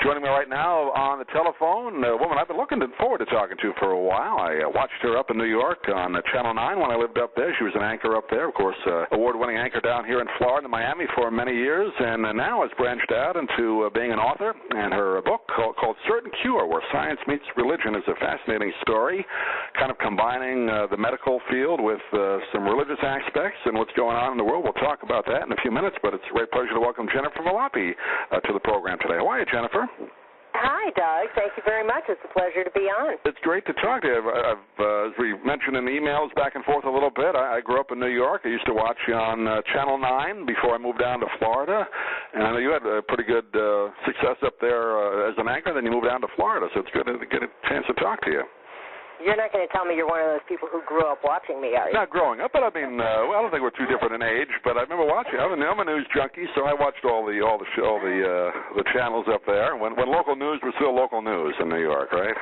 Joining me right now on the telephone, a woman I've been looking forward to talking to for a while. I watched her up in New York on Channel 9 when I lived up there. She was an anchor up there, of course, award-winning anchor down here in Florida, Miami for many years, and now has branched out into being an author. And her book called Certain Cure, Where Science Meets Religion, is a fascinating story, kind of combining the medical field with some religious aspects and what's going on in the world. We'll talk about that in a few minutes, but it's a great pleasure to welcome Jennifer Valoppi to the program today. How are you, Jennifer? Hi, Doug. Thank you very much. It's a pleasure to be on. It's great to talk to you. As we mentioned in emails back and forth a little bit, I grew up in New York. I used to watch you on Channel 9 before I moved down to Florida, and I know you had a pretty good success up there as an anchor. Then you moved down to Florida, so it's good to get a chance to talk to you. You're not going to tell me you're one of those people who grew up watching me, are you? Not growing up, but I mean, I don't think we're too different in age. But I remember watching. I'm a news junkie, so I watched all the channels up there. When local news was still local news in New York, right?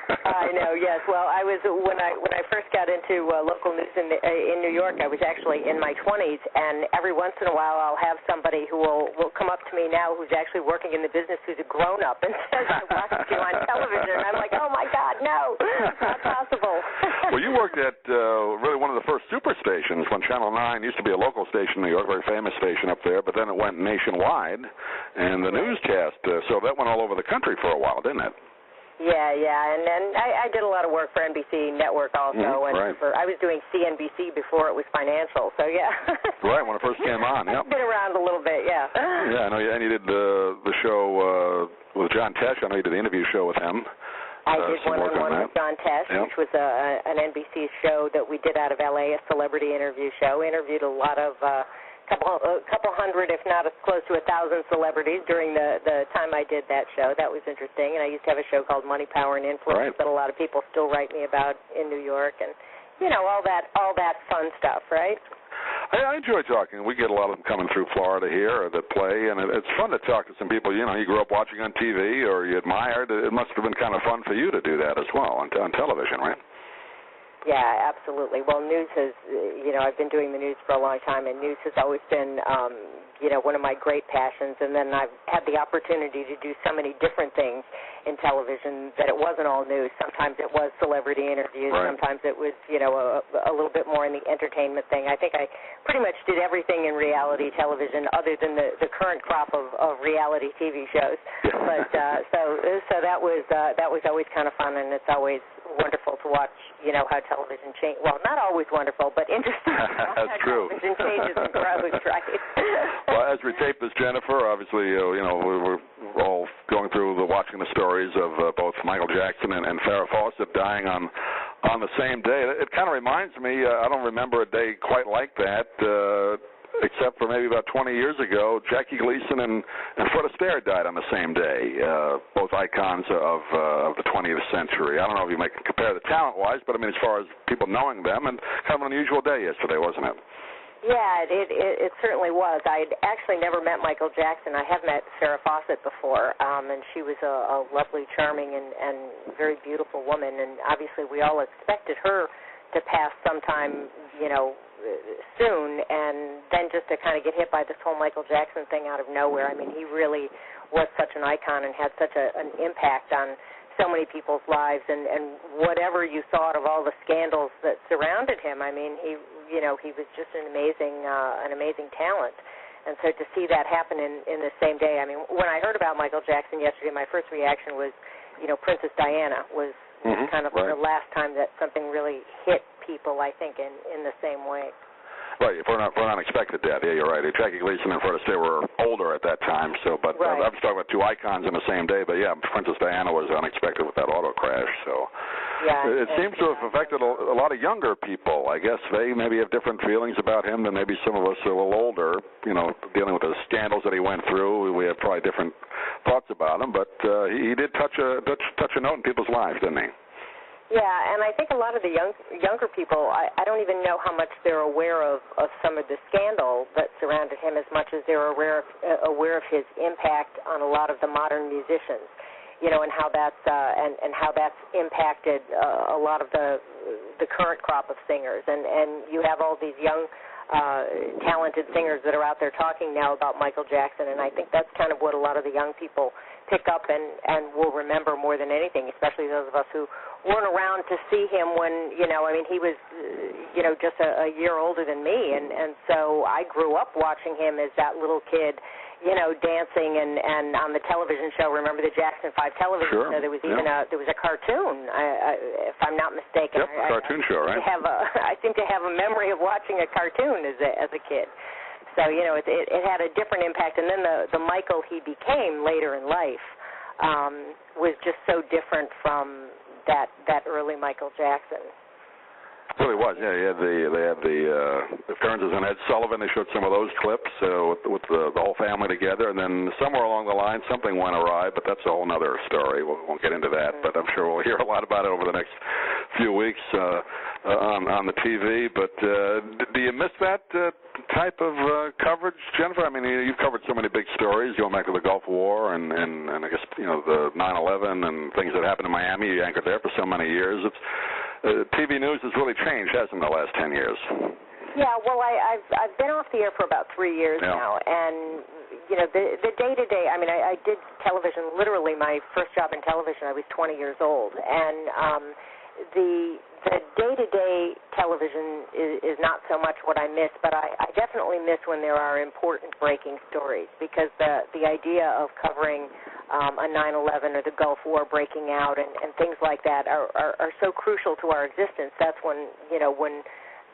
I know. Yes. Well, I was when I first got into local news in New York. I was actually in my 20s, and every once in a while, I'll have somebody who will come up to me now who's actually working in the business, who's a grown up, and says, "I watched you on television." And I'm like, "Oh my God, no, not possible." Well, you worked at really one of the first super stations when Channel 9 used to be a local station in New York, very famous station up there, but then it went nationwide, and the newscast, so that went all over the country for a while, didn't it? Yeah, and I did a lot of work for NBC Network also, and right. I was doing CNBC before it was financial, so yeah. Right, when it first came on, yeah. I've been around a little bit, yeah. Yeah, I know, and you did the show with John Tesh. I know you did the interview show with him. I did one-on-one with John Tesh, which was an NBC show that we did out of L.A., a celebrity interview show. Interviewed a lot of, a couple hundred, if not as close to 1,000 celebrities during the time I did that show. That was interesting. And I used to have a show called Money, Power, and Influence that a lot of people still write me about in New York, and all that fun stuff, right? I enjoy talking. We get a lot of them coming through Florida here that play, and it's fun to talk to some people, you grew up watching on TV or you admired. It must have been kind of fun for you to do that as well on television, right? Yeah, absolutely. Well, news has, I've been doing the news for a long time, and news has always been, one of my great passions. And then I've had the opportunity to do so many different things in television that it wasn't all news. Sometimes it was celebrity interviews. Right. Sometimes it was, a little bit more in the entertainment thing. I think I pretty much did everything in reality television other than the current crop of reality TV shows. But so that was always kind of fun, and it's always wonderful to watch, how television change. Well, not always wonderful, but interesting. That's how true. Television changes and grows, right? Well, as we tape this, Jennifer, obviously, we're all going through watching the stories of both Michael Jackson and Farrah Fawcett dying on the same day. It kind of reminds me, I don't remember a day quite like that, except for maybe about 20 years ago, Jackie Gleason and Fred Astaire died on the same day, both icons of the 20th century. I don't know if you might compare the talent-wise, but I mean as far as people knowing them, and kind of an unusual day yesterday, wasn't it? Yeah, it certainly was. I'd actually never met Michael Jackson. I have met Farrah Fawcett before, and she was a lovely, charming, and very beautiful woman, and obviously we all expected her to pass sometime, soon, and then just to kind of get hit by this whole Michael Jackson thing out of nowhere. I mean, he really was such an icon and had such an impact on so many people's lives, and whatever you thought of all the scandals that surrounded him, I mean, he was just an amazing talent. And so to see that happen in the same day, I mean, when I heard about Michael Jackson yesterday, my first reaction was, Princess Diana was kind of the last time that something really hit people, I think, in the same way. Right, for an unexpected death. Yeah, you're right. Jackie Gleason and Fred Astaire were older at that time, but I was talking about two icons in the same day. But yeah, Princess Diana was unexpected with that auto crash. So it seems to have affected a lot of younger people. I guess they maybe have different feelings about him than maybe some of us who are a little older. Dealing with the scandals that he went through, we have probably different thoughts about him. But he did touch a note in people's lives, didn't he? Yeah, and I think a lot of the younger people, I don't even know how much they're aware of some of the scandal that surrounded him as much as they're aware of his impact on a lot of the modern musicians, and how that's impacted a lot of the current crop of singers. And you have all these young talented singers that are out there talking now about Michael Jackson, and I think that's kind of what a lot of the young people pick up and will remember more than anything, especially those of us who weren't around to see him when, he was, just a year older than me. And so I grew up watching him as that little kid, dancing and on the television show. Remember the Jackson 5 television sure. show? There was even there was a cartoon, if I'm not mistaken. Yep, a cartoon show, right? I seem to have a memory of watching a cartoon as a kid. So, it had a different impact. And then the Michael he became later in life was just so different from that early Michael Jackson. It really was, yeah. They had the appearances on Ed Sullivan. They showed some of those clips with the whole family together, and then somewhere along the line something went awry, but that's a whole other story. We won't get into that, but I'm sure we'll hear a lot about it over the next few weeks on the TV. But do you miss that type of coverage, Jennifer? I mean, you've covered so many big stories going back to the Gulf War and I guess, the 9/11 and things that happened in Miami. You anchored there for so many years. TV news has really changed, hasn't it, in the last 10 years? Yeah, well, I've been off the air for about 3 years now, and the day-to-day. I mean, I did television. Literally, my first job in television, I was 20 years old, and the day-to-day television is not so much what I miss, but I definitely miss when there are important breaking stories, because the idea of covering a 9/11 or the Gulf War breaking out and things like that are so crucial to our existence. That's when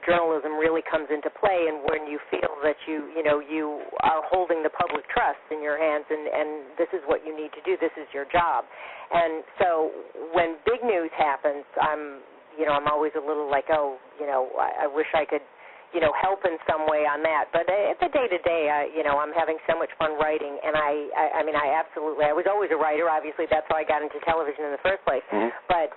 journalism really comes into play, and when you feel that you are holding the public trust in your hands, and this is what you need to do. This is your job. And so when big news happens, I'm always a little like, I wish I could, help in some way on that. But at the day-to-day, I'm having so much fun writing, and I I was always a writer. Obviously, that's how I got into television in the first place. Mm-hmm. But,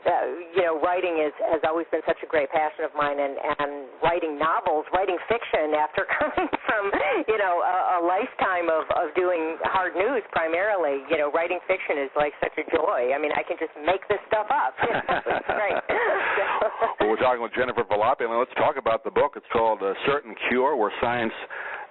writing has always been such a great passion of mine, and writing novels, writing fiction after coming from, a lifetime of doing hard news primarily. Writing fiction is like such a joy. I mean, I can just make this stuff up. It's great. Well, we're talking with Jennifer Valoppi, and let's talk about the book. It's called A Certain Cure, Where Science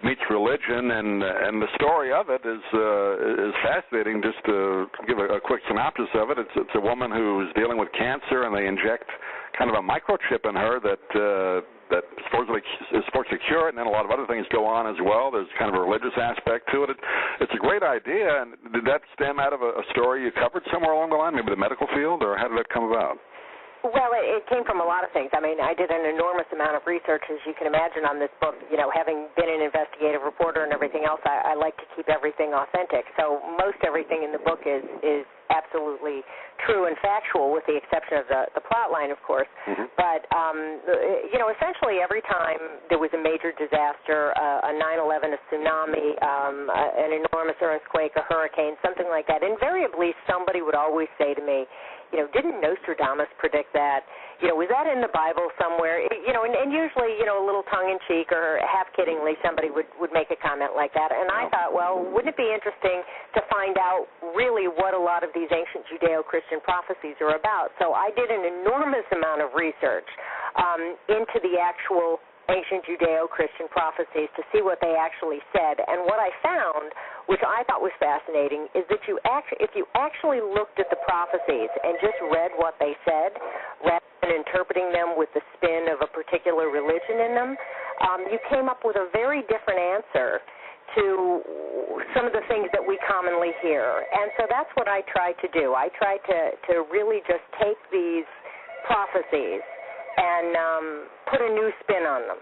Meets Religion, and the story of it is fascinating. Just to give a quick synopsis of it, it's a woman who's dealing with cancer, and they inject kind of a microchip in her that supposedly is supposed to cure it, and then a lot of other things go on as well. There's kind of a religious aspect to it. It's a great idea, and did that stem out of a story you covered somewhere along the line, maybe the medical field, or how did that come about? Well, it came from a lot of things. I mean, I did an enormous amount of research, as you can imagine, on this book. Having been an investigative reporter and everything else, I like to keep everything authentic. So most everything in the book is absolutely true and factual, with the exception of the plot line, of course. Mm-hmm. But, essentially every time there was a major disaster, a 9/11, a tsunami, an enormous earthquake, a hurricane, something like that, invariably somebody would always say to me, didn't Nostradamus predict that? Was that in the Bible somewhere? And usually, a little tongue-in-cheek or half-kiddingly, somebody would make a comment like that. And I thought, well, wouldn't it be interesting to find out really what a lot of these ancient Judeo-Christian prophecies are about? So I did an enormous amount of research into the actual ancient Judeo-Christian prophecies to see what they actually said. And what I found, which I thought was fascinating, is that if you actually looked at the prophecies and just read what they said, rather than interpreting them with the spin of a particular religion in them, you came up with a very different answer to some of the things that we commonly hear. And so that's what I tried to do. I tried to really just take these prophecies and put a new spin on them.